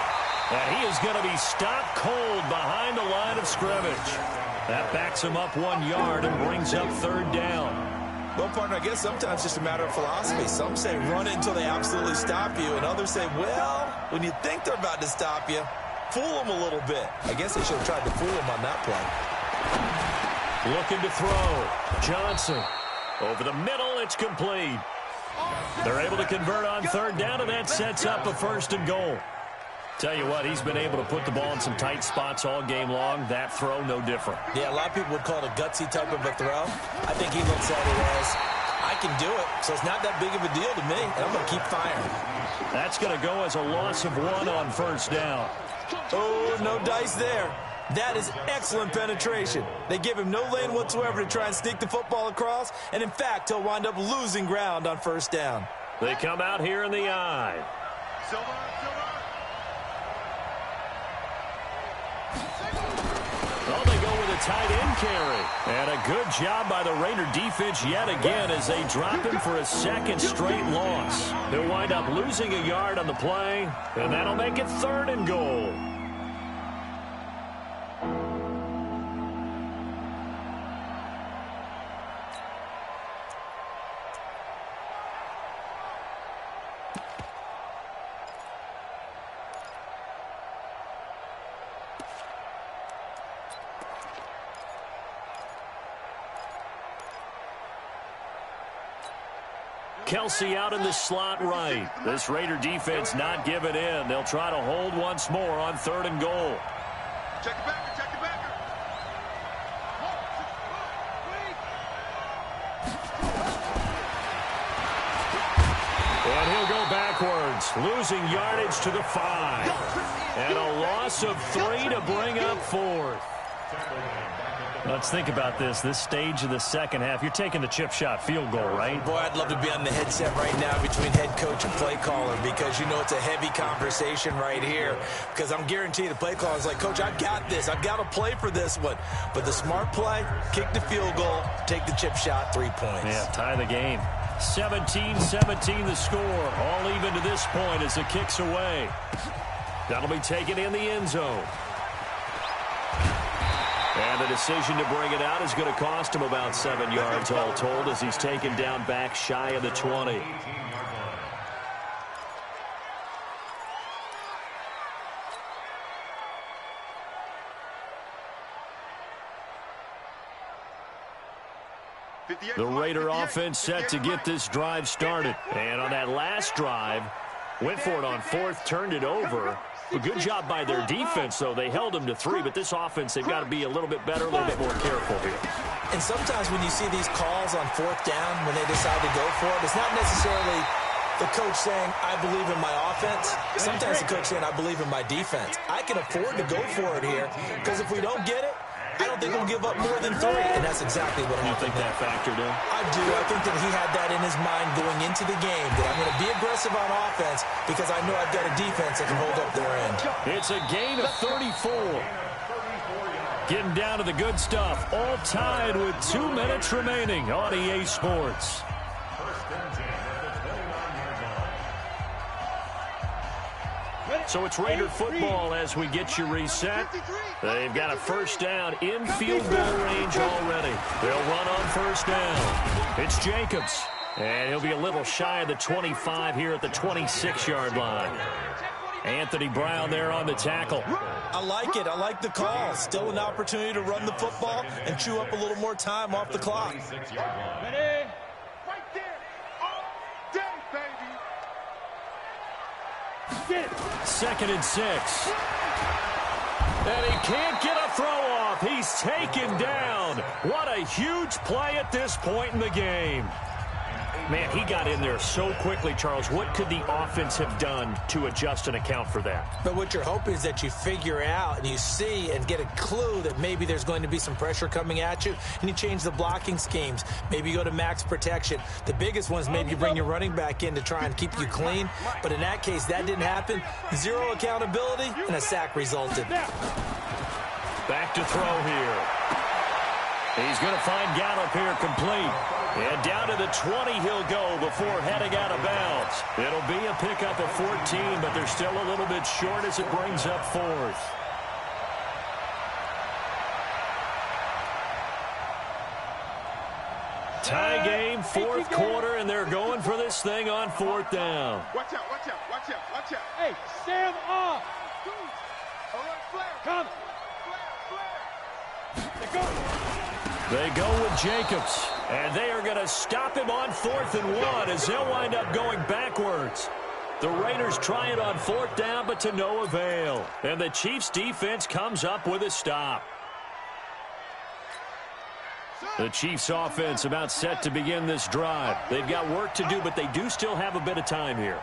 And he is going to be stopped cold behind the line of scrimmage. That backs him up 1 yard and brings up 3rd down. Well, partner, I guess sometimes it's just a matter of philosophy. Some say run it until they absolutely stop you, and others say, well, when you think they're about to stop you, fool them a little bit. I guess they should have tried to fool them on that play. Looking to throw. Johnson. Over the middle, it's complete. They're able to convert on 3rd down, and that sets up a 1st and goal. Tell you what, he's been able to put the ball in some tight spots all game long. That throw, no different. Yeah, a lot of people would call it a gutsy type of a throw. I think he looks at it as, I can do it, so it's not that big of a deal to me, and I'm going to keep firing. That's going to go as a loss of 1 on 1st down. Oh, no dice there. That is excellent penetration. They give him no lane whatsoever to try and sneak the football across, and in fact, he'll wind up losing ground on 1st down. They come out here in the eye. Well, they go with a tight end carry. And a good job by the Raider defense yet again as they drop him for a 2nd straight loss. They'll wind up losing a yard on the play, and that'll make it 3rd and goal. Kelsey out in the slot right. This Raider defense not giving in. They'll try to hold once more on 3rd and goal. Check it back, check it back. And he'll go backwards, losing yardage to the 5. And a loss of 3 to bring up 4th. Let's think about this stage of the 2nd half. You're taking the chip shot field goal, right? Boy, I'd love to be on the headset right now between head coach and play caller because, you know, it's a heavy conversation right here because I'm guaranteeing the play caller is like, Coach, I've got this. I've got to play for this one. But the smart play, kick the field goal, take the chip shot, 3 points. Yeah, tie the game. 17-17 the score. All even to this point as it kicks away. That'll be taken in the end zone. And the decision to bring it out is going to cost him about 7 yards all told as he's taken down back shy of the 20. The Raider offense set to get this drive started. And on that last drive, went for it on fourth, turned it over. A good job by their defense, though. They held them to 3, but this offense, they've got to be a little bit better, a little bit more careful here. And sometimes when you see these calls on fourth down, when they decide to go for it, it's not necessarily the coach saying, I believe in my offense. Sometimes the coach saying, I believe in my defense. I can afford to go for it here, because if we don't get it, I don't think we'll give up more than 3, and that's exactly what happened. You think that factored in? I do. I think that he had that in his mind going into the game, that I'm going to be aggressive on offense because I know I've got a defense that can hold up their end. It's a gain of 34. Getting down to the good stuff. All tied with 2 minutes remaining on EA Sports. So it's Raider football as we get you reset. They've got a first down in field goal range already. They'll run on first down. It's Jacobs. And he'll be a little shy of the 25 here at the 26-yard line. Anthony Brown there on the tackle. I like it. I like the call. Still an opportunity to run the football and chew up a little more time off the clock. Ready? Right there. All day, baby. Get it. 2nd and 6. And he can't get a throw off. He's taken down. What a huge play at this point in the game. Man, he got in there so quickly, Charles. What could the offense have done to adjust and account for that? But what you're hoping is that you figure out and you see and get a clue that maybe there's going to be some pressure coming at you, and you change the blocking schemes. Maybe you go to max protection. The biggest one is maybe you bring your running back in to try and keep you clean. But in that case, that didn't happen. 0 accountability, and a sack resulted. Back to throw here. He's going to find Gallup here complete. And down to the 20 he'll go before heading out of bounds. It'll be a pickup of 14, but they're still a little bit short as it brings up 4th. Tie game, 4th quarter, and they're going for this thing on 4th down. Watch out, watch out, watch out, watch out. Hey, stand off. All right, flare. Come. Flare, flare. They go. They go with Jacobs, and they are going to stop him on 4th and 1 as they'll wind up going backwards. The Raiders try it on 4th down, but to no avail. And the Chiefs defense comes up with a stop. The Chiefs offense about set to begin this drive. They've got work to do, but they do still have a bit of time here.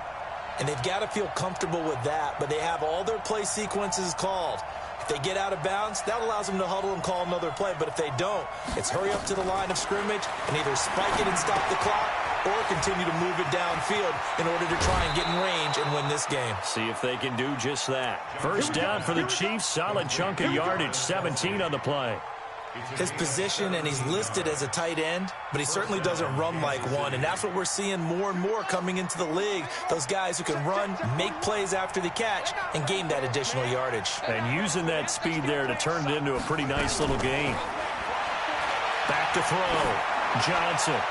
And they've got to feel comfortable with that, but they have all their play sequences called. If they get out of bounds, that allows them to huddle and call another play. But if they don't, it's hurry up to the line of scrimmage and either spike it and stop the clock or continue to move it downfield in order to try and get in range and win this game. See if they can do just that. First down for the Chiefs. Solid chunk of yardage, 17 on the play. His position, and he's listed as a tight end, but he certainly doesn't run like one, and that's what we're seeing more and more coming into the league. Those guys who can run, make plays after the catch, and gain that additional yardage. And using that speed there to turn it into a pretty nice little gain. Back to throw. Johnson.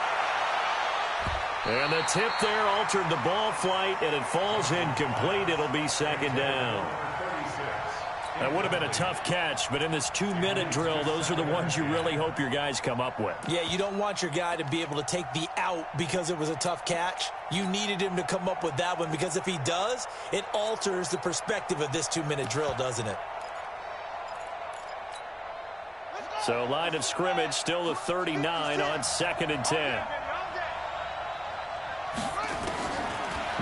And the tip there altered the ball flight, and it falls incomplete. It'll be 2nd down. That would have been a tough catch, but in this 2-minute drill, those are the ones you really hope your guys come up with. Yeah, you don't want your guy to be able to take the out because it was a tough catch. You needed him to come up with that one because if he does, it alters the perspective of this 2-minute drill, doesn't it? So line of scrimmage still the 39 on 2nd and 10.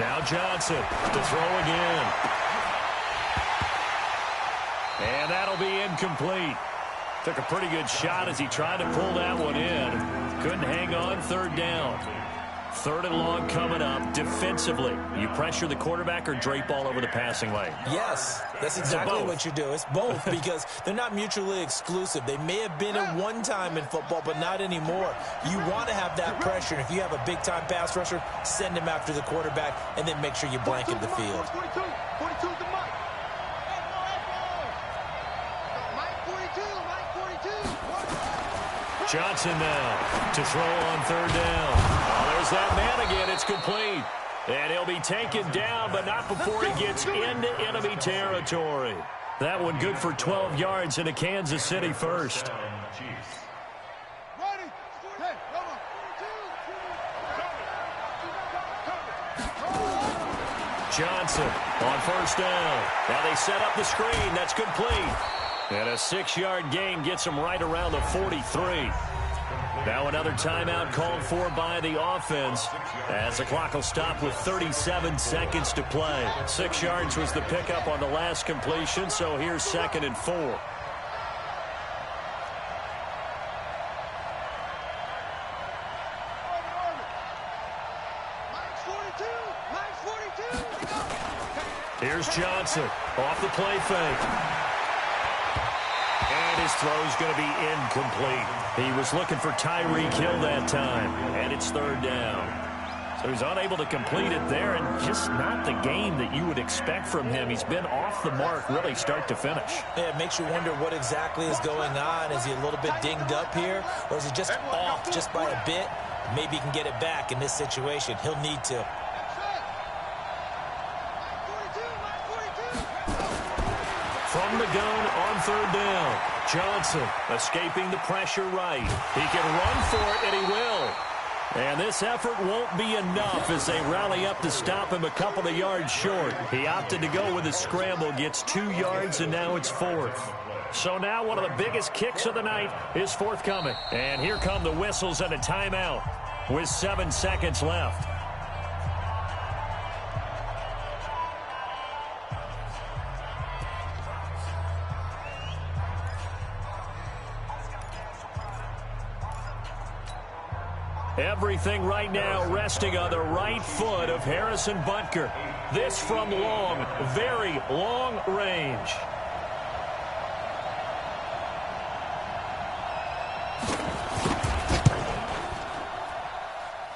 Now Johnson to throw again. And that'll be incomplete. Took a pretty good shot as he tried to pull that one in. Couldn't hang on. 3rd down. 3rd and long coming up. Defensively, you pressure the quarterback or drape all over the passing lane? Yes, that's exactly what you do. It's both because they're not mutually exclusive. They may have been at one time in football, but not anymore. You want to have that pressure. If you have a big-time pass rusher, send him after the quarterback and then make sure you blanket the field. 42 is the Mike. Mike 42, Mike 42. Johnson now to throw on third down. Oh, there's that man again. It's complete. And he'll be taken down, but not before he gets into enemy territory. That one good for 12 yards into Kansas City first. Johnson on first down. Now they set up the screen. That's complete. And a 6-yard gain gets him right around the 43. Now another timeout called for by the offense as the clock will stop with 37 seconds to play. 6 yards was the pickup on the last completion, so here's 2nd and 4. Here's Johnson off the play fake. And his throw's going to be incomplete. He was looking for Tyreek Hill that time, and it's 3rd down. So he's unable to complete it there, and just not the game that you would expect from him. He's been off the mark really start to finish. Yeah, it makes you wonder what exactly is going on. Is he a little bit dinged up here, or is he just off just by a bit? Maybe he can get it back in this situation. He'll need to. From the gun on 3rd down. Johnson escaping the pressure right. He can run for it, and he will. And this effort won't be enough as they rally up to stop him a couple of yards short. He opted to go with a scramble, gets 2 yards, and now it's 4th. So now one of the biggest kicks of the night is forthcoming. And here come the whistles and a timeout with 7 seconds left. Everything right now resting on the right foot of Harrison Butker. This from long, very long range.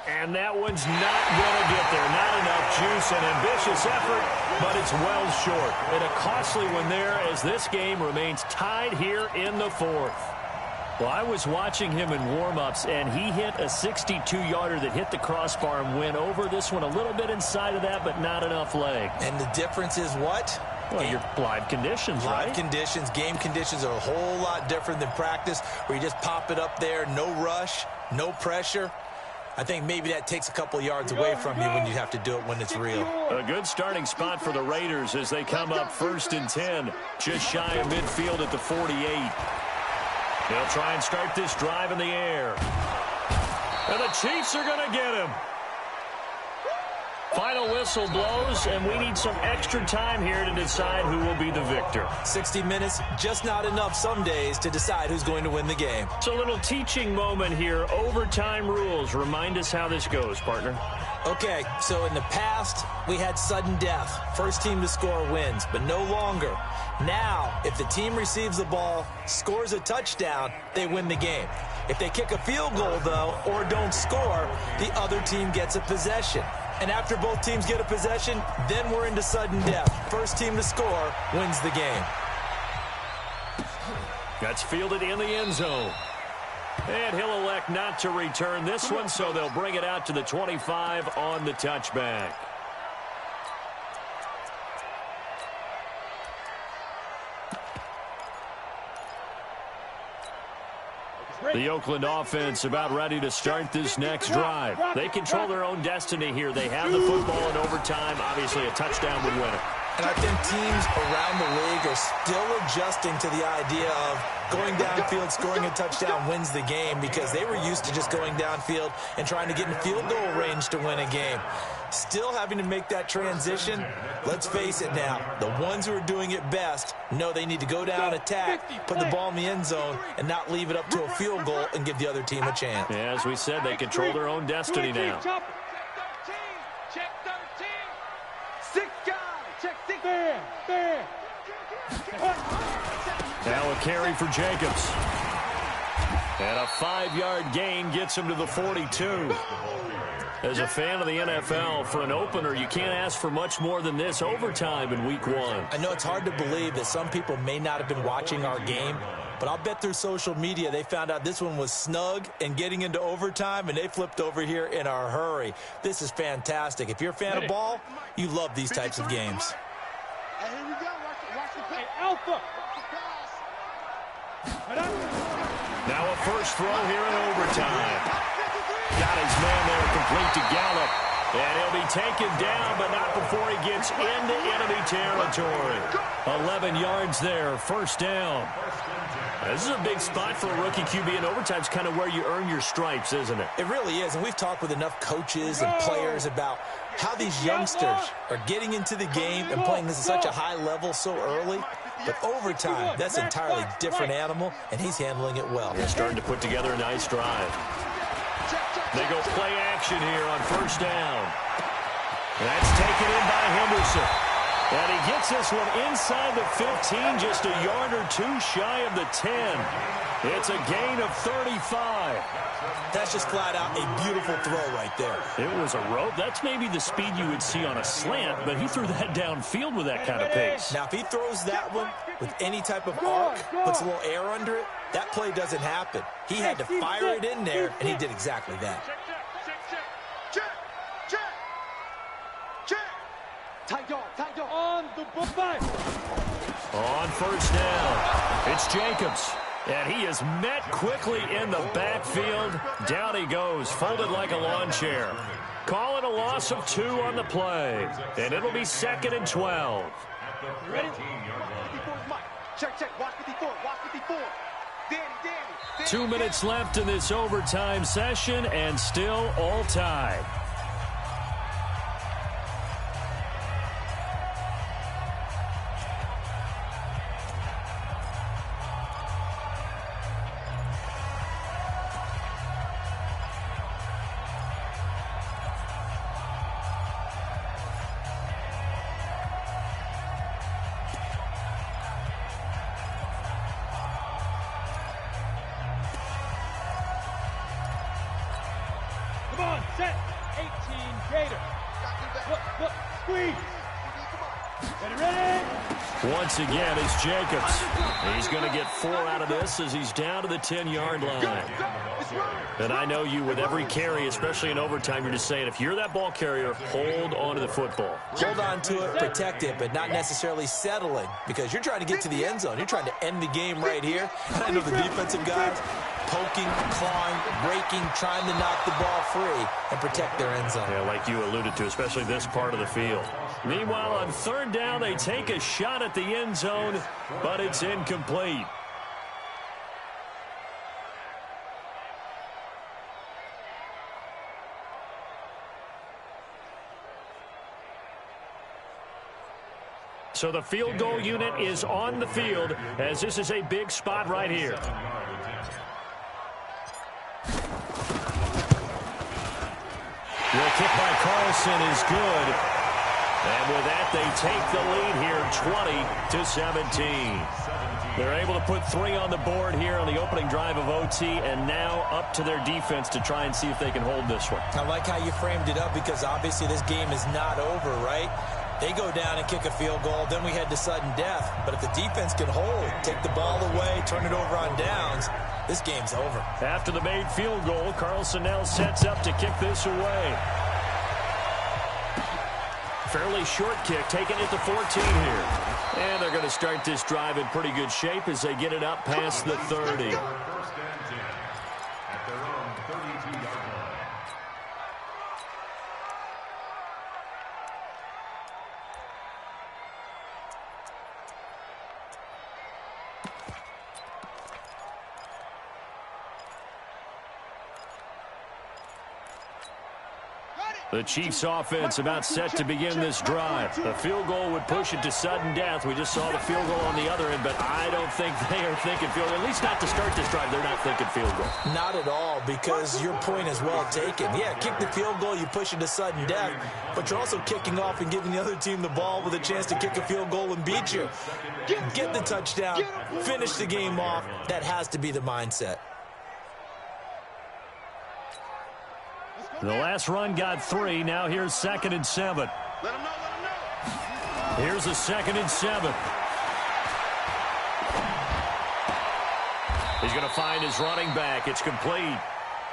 And that one's not going to get there. Not enough juice, an ambitious effort, but it's well short. And a costly one there as this game remains tied here in the 4th. Well, I was watching him in warm-ups, and he hit a 62-yarder that hit the crossbar and went over. This one a little bit inside of that, but not enough leg. And the difference is what? Well, your live conditions, right? Live conditions, game conditions are a whole lot different than practice, where you just pop it up there, no rush, no pressure. I think maybe that takes a couple yards away from you when you have to do it when it's real. A good starting spot for the Raiders as they come up 1st and 10, just shy of midfield at the 48. They'll try and start this drive in the air. And the Chiefs are going to get him. Final whistle blows, and we need some extra time here to decide who will be the victor. 60 minutes, just not enough some days to decide who's going to win the game. It's a little teaching moment here. Overtime rules. Remind us how this goes, partner. Okay, so in the past, we had sudden death. First team to score wins, but no longer. Now, if the team receives the ball, scores a touchdown, they win the game. If they kick a field goal, though, or don't score, the other team gets a possession. And after both teams get a possession, then we're into sudden death. First team to score wins the game. That's fielded in the end zone. And he'll elect not to return this one, so they'll bring it out to the 25 on the touchback. The Oakland offense about ready to start this next drive. They control their own destiny here. They have the football in overtime. Obviously, a touchdown would win it. And I think teams around the league are still adjusting to the idea of going downfield, scoring a touchdown wins the game, because they were used to just going downfield and trying to get in field goal range to win a game. Still having to make that transition. Let's face it now, the ones who are doing it best know they need to go down, attack, put the ball in the end zone, and not leave it up to a field goal and give the other team a chance. Yeah, as we said, they control their own destiny now. Check 13. 6 guys. Check 6. There. Now a carry for Jacobs. And a 5-yard gain gets him to the 42. As a fan of the NFL, for an opener, you can't ask for much more than this overtime in week 1. I know it's hard to believe that some people may not have been watching our game, But I'll bet through social media they found out this one was snug and getting into overtime, and they flipped over here in a hurry. This is fantastic. If you're a fan of ball, you love these types of games. Hey, here we go. Watch the play. Alpha. Now a first throw here in overtime. Got his man there complete to Gallup. And he'll be taken down, but not before he gets into enemy territory. 11 yards there, first down. This is a big spot for a rookie QB, and overtime's kind of where you earn your stripes, isn't it? It really is, and we've talked with enough coaches and players about how these youngsters are getting into the game and playing this at such a high level so early. But overtime, that's an entirely different animal, and he's handling it well. They're starting to put together a nice drive. They go play action here on first down. That's taken in by Henderson. And he gets this one inside the 15, just a yard or two shy of the 10. It's a gain of 35. That's just flat out a beautiful throw right there. It was a rope. That's maybe the speed you would see on a slant, but he threw that downfield with that kind of pace. Now, if he throws that one with any type of arc, puts a little air under it, that play doesn't happen. He had to fire it in there, and he did exactly that. Tight dog. On the five. On first down, it's Jacobs. And he is met quickly in the backfield. Down he goes, folded like a lawn chair. Call it a loss of 2 on the play. And it'll be 2nd and 12. Ready? 54 is Mike. Check. Watch 54. Danny. 2 minutes left in this overtime session, and still all tied. Set. 18 Gator. Look. Squeeze. Ready. Once again, it's Jacobs. He's going to get 4 out of this as he's down to the 10-yard line. And I know you, with every carry, especially in overtime, you're just saying, if you're that ball carrier, hold on to the football. Hold on to it, protect it, but not necessarily settling, because you're trying to get to the end zone. You're trying to end the game right here. And I know the defensive guys poking, clawing, breaking, trying to knock the ball free and protect their end zone. Yeah, like you alluded to, especially this part of the field. Meanwhile, on third down, they take a shot at the end zone, but it's incomplete. So the field goal unit is on the field, as this is a big spot right here. The kick by Carlson is good. And with that, they take the lead here 20-17. They're able to put 3 on the board here on the opening drive of OT, and now up to their defense to try and see if they can hold this one. I like how you framed it up, because obviously this game is not over, right? They go down and kick a field goal, then we head to sudden death. But if the defense can hold, take the ball away, turn it over on downs, this game's over. After the made field goal, Carlson now sets up to kick this away. Fairly short kick, taking it to 14 here. And they're going to start this drive in pretty good shape as they get it up past the 30. The Chiefs offense about set to begin this drive. A field goal would push it to sudden death. We just saw the field goal on the other end, but I don't think they are thinking field goal. At least not to start this drive. They're not thinking field goal. Not at all, because your point is well taken. Yeah, kick the field goal, you push it to sudden death, but you're also kicking off and giving the other team the ball with a chance to kick a field goal and beat you. Get the touchdown, finish the game off. That has to be the mindset. The last run got 3. Now here's 2nd and 7. Let him know. Here's a 2nd and 7. He's going to find his running back. It's complete.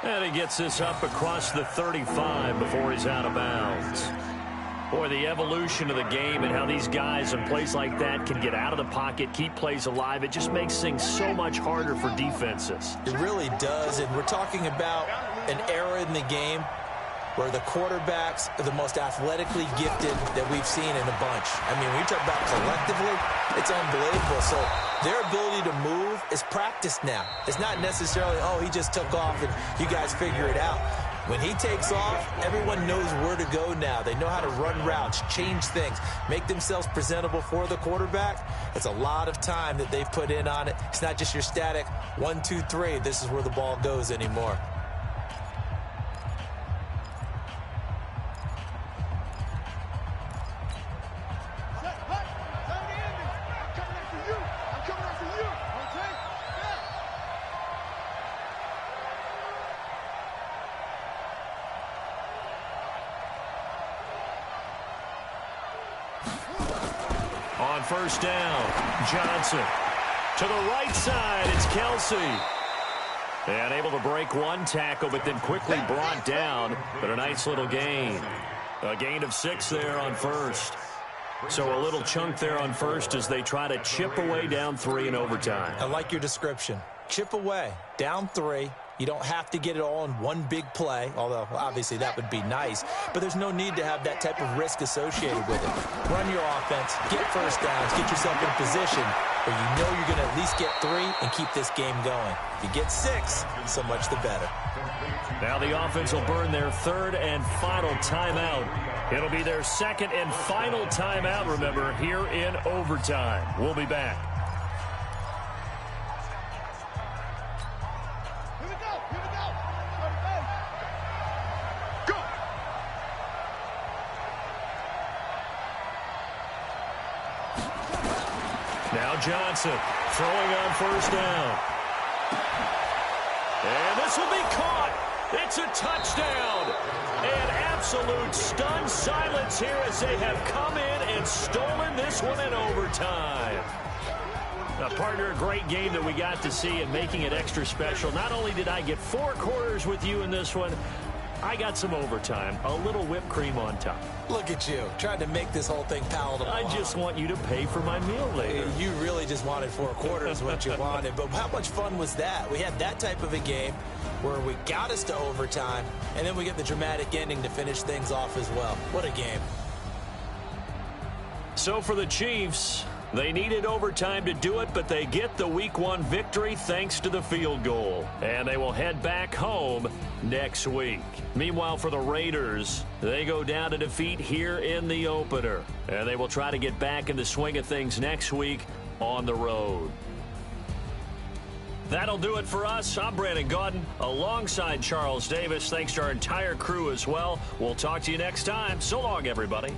And he gets this up across the 35 before he's out of bounds. Boy, the evolution of the game and how these guys in plays like that can get out of the pocket, keep plays alive, it just makes things so much harder for defenses. It really does, and we're talking about an era in the game where the quarterbacks are the most athletically gifted that we've seen in a bunch. I mean, when you talk about collectively, it's unbelievable. So their ability to move is practiced now. It's not necessarily, oh, he just took off and you guys figure it out. When he takes off, everyone knows where to go now. They know how to run routes, change things, make themselves presentable for the quarterback. It's a lot of time that they've put in on it. It's not just your static 1, 2, 3. This is where the ball goes anymore. On first down, Johnson. To the right side, it's Kelsey. And able to break one tackle, but then quickly brought down. But a nice little gain. A gain of 6 there on first. So a little chunk there on first as they try to chip away down 3 in overtime. I like your description. Chip away, down 3. You don't have to get it all in one big play, although obviously that would be nice. But there's no need to have that type of risk associated with it. Run your offense, get first downs, get yourself in a position where you know you're going to at least get 3 and keep this game going. If you get 6, so much the better. Now the offense will burn their 3rd and final timeout. It'll be their 2nd and final timeout, remember, here in overtime. We'll be back. Now Johnson throwing on first down. And this will be caught. It's a touchdown. And absolute stunned silence here as they have come in and stolen this one in overtime. Now, partner, a great game that we got to see and making it extra special. Not only did I get 4 quarters with you in this one, I got some overtime, a little whipped cream on top. Look at you, trying to make this whole thing palatable. I just want you to pay for my meal later. You really just wanted 4 quarters what you wanted, but how much fun was that? We had that type of a game where we got us to overtime, and then we get the dramatic ending to finish things off as well. What a game. So for the Chiefs, they needed overtime to do it, but they get the Week 1 victory thanks to the field goal. And they will head back home next week. Meanwhile, for the Raiders, they go down to defeat here in the opener. And they will try to get back in the swing of things next week on the road. That'll do it for us. I'm Brandon Gaudin alongside Charles Davis. Thanks to our entire crew as well. We'll talk to you next time. So long, everybody.